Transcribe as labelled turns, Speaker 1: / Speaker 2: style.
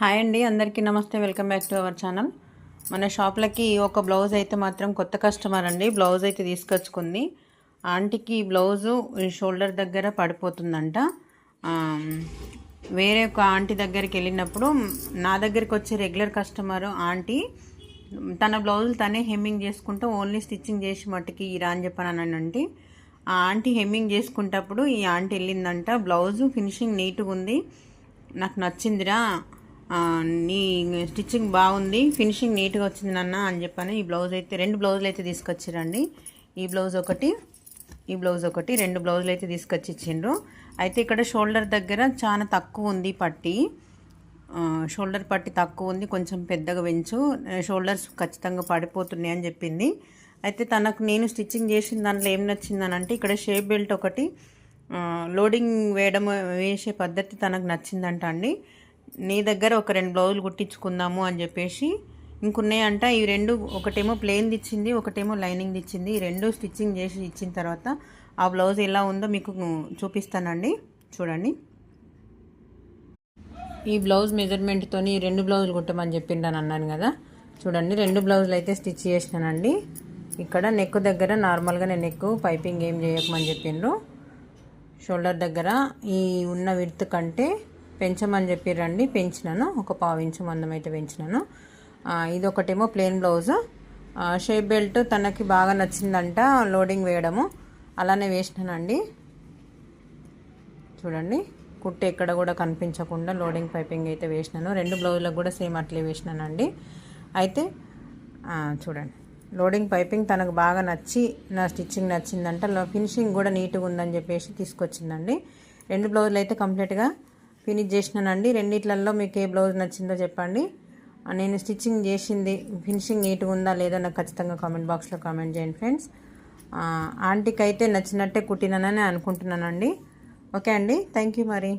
Speaker 1: Hi అండి, అందరికీ నమస్తే. Welcome back to our channel. మన షాప్లకి ఒక బ్లౌజ్ అయితే మాత్రం కొత్త కస్టమర్ అండి బ్లౌజ్ అయితే తీసుకొచ్చుకుంది. ఆంటీకి బ్లౌజు షోల్డర్ దగ్గర పడిపోతుందంట. వేరే ఒక ఆంటీ దగ్గరికి వెళ్ళినప్పుడు నా దగ్గరికి వచ్చే రెగ్యులర్ కస్టమర్ ఆంటీ తన బ్లౌజులు తనే హెమ్మింగ్ చేసుకుంటూ ఓన్లీ స్టిచ్చింగ్ చేసి మట్టుకి ఇరా అని చెప్పానంటే ఆ ఆంటీ హెమ్మింగ్ చేసుకుంటప్పుడు ఈ ఆంటీ వెళ్ళిందంట. బ్లౌజు ఫినిషింగ్ నీట్గా ఉంది, నాకు నచ్చిందిరా, నీ స్టిచ్చింగ్ బాగుంది, ఫినిషింగ్ నీట్గా వచ్చింది నాన్న అని చెప్పాను. ఈ బ్లౌజ్ అయితే రెండు బ్లౌజులు అయితే తీసుకొచ్చిరండి. ఈ బ్లౌజ్ ఒకటి, ఈ బ్లౌజ్ ఒకటి, రెండు బ్లౌజులు అయితే తీసుకొచ్చి ఇచ్చిండ్రు. అయితే ఇక్కడ షోల్డర్ దగ్గర చాలా తక్కువ ఉంది పట్టి, షోల్డర్ పట్టి తక్కువ ఉంది, కొంచెం పెద్దగా పెంచు, షోల్డర్స్ ఖచ్చితంగా పడిపోతున్నాయి అని చెప్పింది. అయితే తనకు నేను స్టిచ్చింగ్ చేసిన దాంట్లో ఏం నచ్చిందని అంటే ఇక్కడ షేప్ బెల్ట్ ఒకటి లోడింగ్ వేసే పద్ధతి తనకు నచ్చిందంట అండి. నీ దగ్గర ఒక రెండు బ్లౌజులు కుట్టించుకుందాము అని చెప్పేసి ఇంకున్నాయంట. ఈ రెండు, ఒకటేమో ప్లెయిన్ది ఇచ్చింది, ఒకటేమో లైనింగ్ది ఇచ్చింది. ఈ రెండు స్టిచ్చింగ్ చేసి ఇచ్చిన తర్వాత ఆ బ్లౌజ్ ఎలా ఉందో మీకు చూపిస్తానండి, చూడండి. ఈ బ్లౌజ్ మెజర్మెంట్తో రెండు బ్లౌజులు కుట్టమని చెప్పిండని అన్నాను కదా, చూడండి. రెండు బ్లౌజులు అయితే స్టిచ్ చేసినానండి. ఇక్కడ నెక్ దగ్గర నార్మల్గా నేను నెక్ పైపింగ్ ఏం చేయకమని చెప్పిండ్రు. షోల్డర్ దగ్గర ఈ ఉన్న విడ్త్ కంటే పెంచమని చెప్పిరండి, పెంచినాను. ఒక 1/4 ఇంచు మందం అయితే పెంచినాను. ఇది ఒకటేమో ప్లెయిన్ బ్లౌజ్. షేప్ బెల్ట్ తనకి బాగా నచ్చిందంట లోడింగ్ వేయడము, అలానే వేసినానండి. చూడండి, కుట్టు ఎక్కడ కూడా కనిపించకుండా లోడింగ్ పైపింగ్ అయితే వేసినాను. రెండు బ్లౌజులకు కూడా సేమ్ అట్లే వేసినానండి. అయితే చూడండి, లోడింగ్ పైపింగ్ తనకు బాగా నచ్చి నా స్టిచ్చింగ్ నచ్చిందంట, ఫినిషింగ్ కూడా నీట్గా ఉందని చెప్పేసి తీసుకొచ్చిందండి. రెండు బ్లౌజులు అయితే కంప్లీట్గా ఫినిష్ చేసినానండి. రెండిట్లలో మీకు ఏ బ్లౌజ్ నచ్చిందో చెప్పండి. నేను స్టిచ్చింగ్ చేసింది ఫినిషింగ్ నీట్గా ఉందా లేదా నాకు ఖచ్చితంగా కామెంట్ బాక్స్లో కామెంట్ చేయండి ఫ్రెండ్స్. ఆంటీకి అయితే నచ్చినట్టే కుట్టినానని అనుకుంటున్నానండి. ఓకే అండి, థ్యాంక్ యూ మరి.